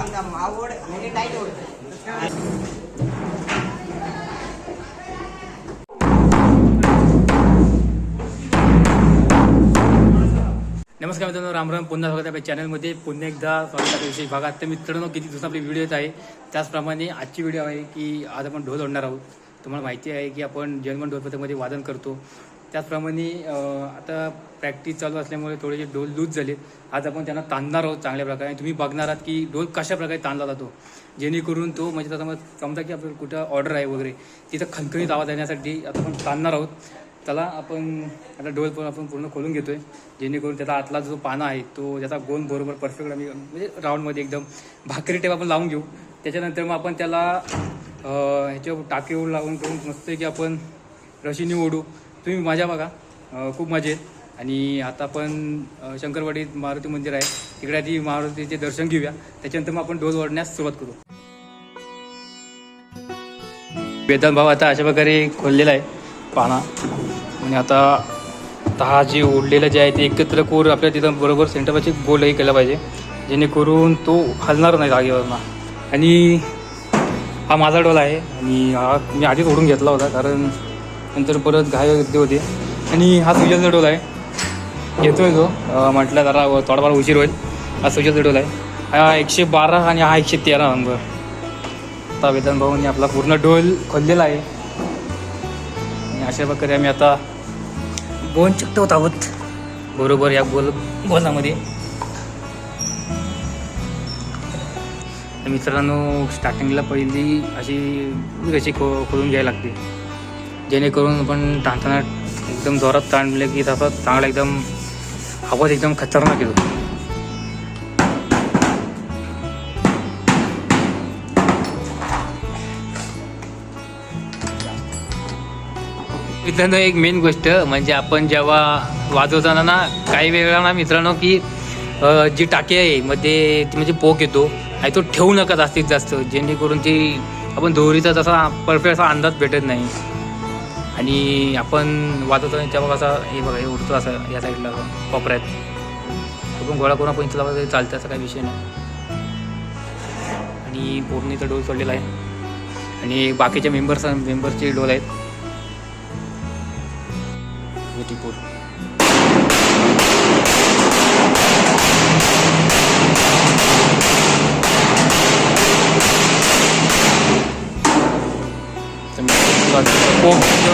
आवड म्हणजे टाईट ओढतं. नमस्कार मित्रांनो, रामराम. पुन्हा स्वागत आहे आपल्या चॅनलमध्ये. पुन्हा एकदा स्वागत आहे विशेष भागात. तर मित्रांनो, किती दिवसात आपली व्हिडिओ येत आहे. त्याचप्रमाणे आजची व्हिडिओ आहे की आज आपण ढोल ओढणार आहोत. तुम्हाला माहिती आहे की आपण जर्मन ढोल पथकामध्ये वादन करतो. त्याचप्रमाणे आता प्रॅक्टिस चालू असल्यामुळे थोडेसे ढोल लूज झाले. आज आपण त्यांना ताणणार आहोत चांगल्या प्रकारे. तुम्ही बघणार आहात की ढोल कशा प्रकारे ताणला जातो, जेणेकरून तो म्हणजे त्याचा समजा की आपल्याला कुठं ऑर्डर आहे वगैरे तिथं खणखणीत आवाज येण्यासाठी आता आपण ताणणार आहोत. त्याला आपण आता ढोल पण आपण पूर्ण खोलून घेतोय, जेणेकरून त्याचा आतला जो पाना आहे तो त्याचा गोल बरोबर परफेक्ट आम्ही म्हणजे राऊंडमध्ये एकदम भाकरी टेप आपण लावून घेऊ. त्याच्यानंतर मग आपण त्याला ह्याच्या टाकीवर लावून करून मस्त की आपण रशीने ओढू. तुम्ही मजा बघा, खूप मजा येईल. आणि आता आपण शंकरवाडीत मारुती मंदिर आहे, तिकडे आधी मारुतीचे दर्शन घेऊया. त्याच्यानंतर मग आपण ढोल ओढण्यास सुरुवात करू. वेदांत भाव आता अशा प्रकारे खोललेला आहे पाना. आणि आता हा जे ओढलेलं जे आहे ते एकत्र कोर आपल्या तिथं बरोबर सेंटरपाशी गोलही केला पाहिजे, जेणेकरून तो हलणार नाही जागेवरनं. आणि हा माझा ढोल आहे आणि हा मी आधीच ओढून घेतला होता, कारण नंतर परत घाय गर्दी होते. आणि हा सुजलचा ढोल आहे, येतोय जो म्हटलं जरा थोडाफार उशीर होईल. हा सुजलचा ढोल आहे. हा 112 आणि हा 113 नंबर. आता वेदांत भाऊंनी आपला पूर्ण ढोल खोललेला आहे. अशा प्रकारे आम्ही आता बोन चिकटवत आहोत बरोबर या गोलामध्ये. मित्रांनो, स्टार्टिंगला पहिली अशी खोलून घ्यायला लागते, जेणेकरून आपण ताणताना एकदम जोरात ताणले की तसा चांगला एकदम आवाज एकदम खतरनाक येतो. मित्रांनो, एक मेन गोष्ट म्हणजे आपण जेव्हा वाजवताना ना काही वेळा ना मित्रांनो की जी टाकी आहे मध्ये ती म्हणजे पोक येतो आणि तो ठेवू नका जास्तीत जास्त, जेणेकरून ती आपण दोरीचा तसा परफेक्ट असा अंदाज भेटत नाही. आणि आपण वाजवताना तेव्हा कसा हे बघा हे उडतो असं या साईडला कोपऱ्यात, आपण गोळा करून आपण इथं लावला तरी चालतं, असा काही विषय नाही. आणि पूर्ण इथं डोल सोडलेला आहे आणि बाकीचे मेंबरचे डोल आहेत. टिपूर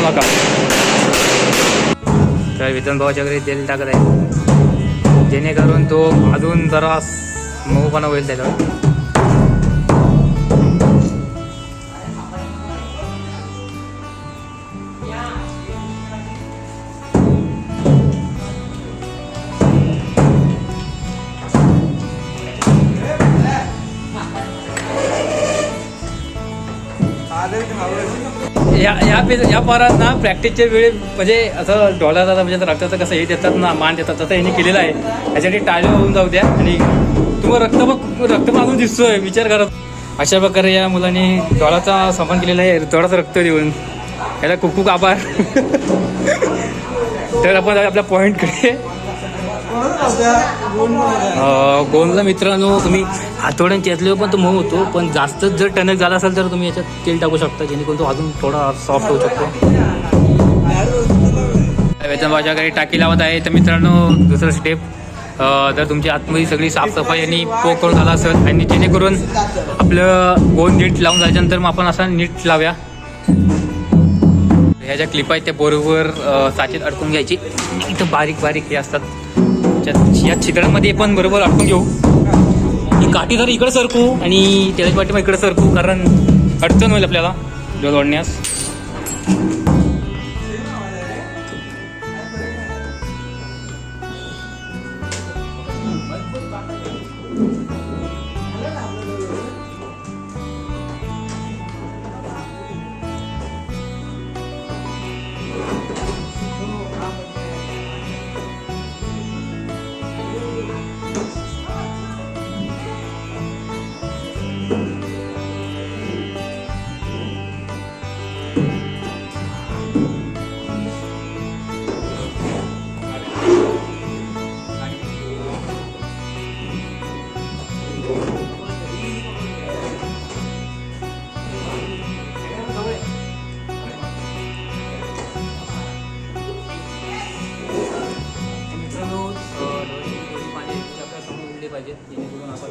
नका. तर वेतन भावाच्या घरी तेल टाकत आहे, जेणेकरून तो अजून जरा मऊपणा होईल त्याच्यावर. या पारात ना प्रॅक्टिसच्या वेळी म्हणजे असं डोळ्याचा म्हणजे रक्ताचं कसं हे देतात ना, मान देतात, तसं यांनी केलेलं आहे. याच्यासाठी टाळी होऊन जाऊ द्या. आणि तुम्हाला रक्त मागून दिसतोय, विचार करा. अशा प्रकारे या मुलांनी डोळ्याचा सन्मान केलेला आहे, डोळ्याचं रक्त देऊन. याला खूप खूप आभार. तर आपण आपल्या पॉईंटकडे गोंदला मित्रांनो, तुम्ही हातोड्याने चेचल्यावर पण तो मऊ होतो, पण जास्तच जर टणक झाला असेल तर तुम्ही याच्यात तेल टाकू शकता, जेणेकरून तो अजून थोडा सॉफ्ट होऊ शकतो. वेतन भावाच्या टाकी लावत आहे. तर मित्रांनो, दुसरं स्टेप, जर तुमची आतमध्ये सगळी साफसफाई आणि पोक करून झाला असेल आणि जेणेकरून आपलं गोंद नीट लावून झाल्यानंतर मग आपण असा नीट लावूया. ह्या ज्या क्लिप आहेत त्या बरोबर साचेत अडकून घ्यायची. इथं बारीक बारीक हे असतात, या छिद्रांमध्ये पण बरोबर अडकून घेऊ. ही काठी जर इकडे सरकू आणि त्याच्या पाठी मग इकडे सरकू, कारण अडचण होईल आपल्याला ढोल ओढण्यास. इकडून असा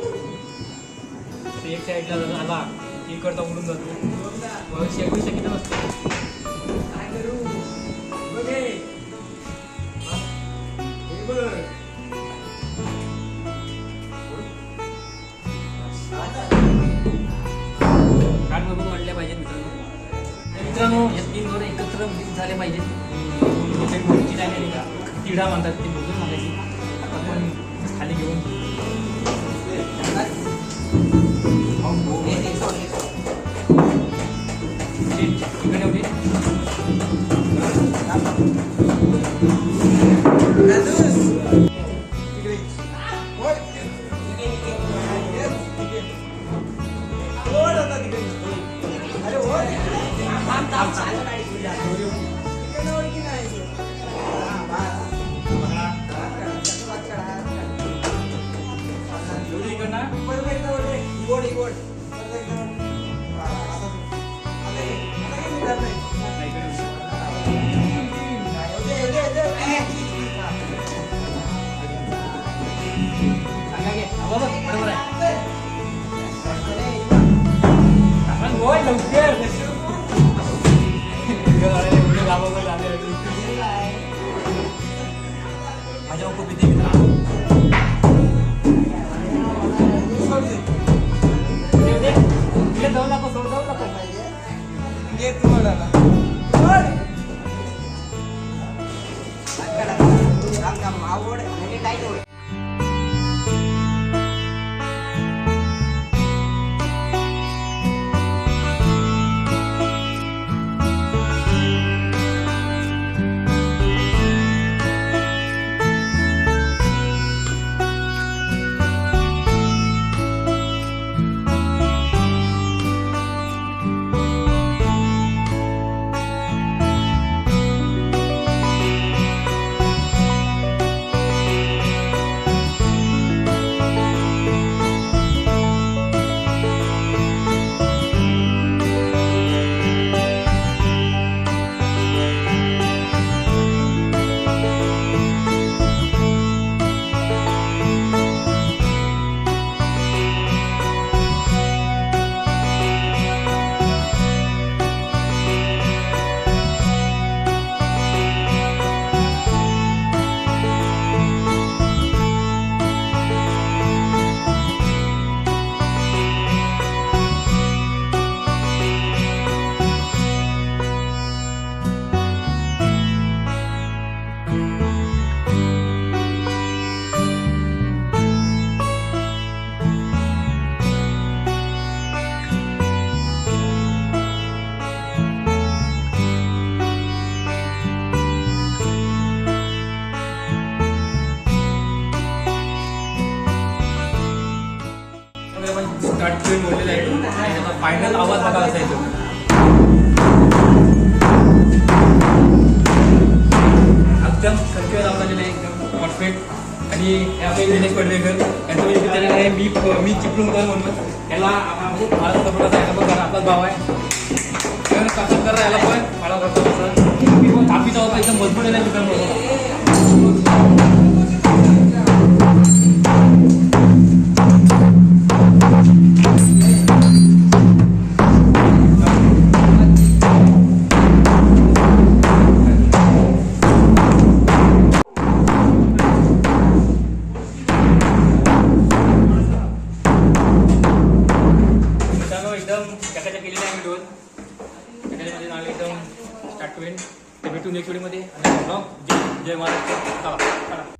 तर एक साईडला जर आला इकडचा उडून जातो शेगू शक्यता नसते. काय करू बघे कान बघून वाढल्या पाहिजेत मित्रांनो. मित्रांनो या 3 जोडे एकत्र मिक्स झाले पाहिजेत. मोठी नाही का तिडा म्हणतात ती मोजून मागायची. आपण खाली घेऊन इकडे होते बरोबर आहे. आपण गोय लवकर माझ्या खूप इथे जाऊ नको सोड जाऊ नको घे तुम्हाला आवड आणि टाईट होईल. स्टार्ट ट्रेन बोललेला आहे आणि त्याचा फायनल आवाज बघा असायचो. एकदम संकेत आवाज एकदम परफेक्ट. आणि आपले दिनेश पडलेकर यांचं त्याला आहे मी चिपळूण कर म्हणून याला मला सपोर्ट याला पण करा. आपलाच भाव आहे कसं करा याला पण मला करतो तसं मी पण थापीचा होता एकदम मजबूत आहे मित्रांनो. त्याच्याच्या केलेले आहे व्हिडिओ त्याच्यामध्ये नाव एकदम स्टार्ट होईल. ते भेटू नेक्स्ट व्हिडिओमध्ये. आणि ब्लॉग जय महाराष्ट्र. चला चला.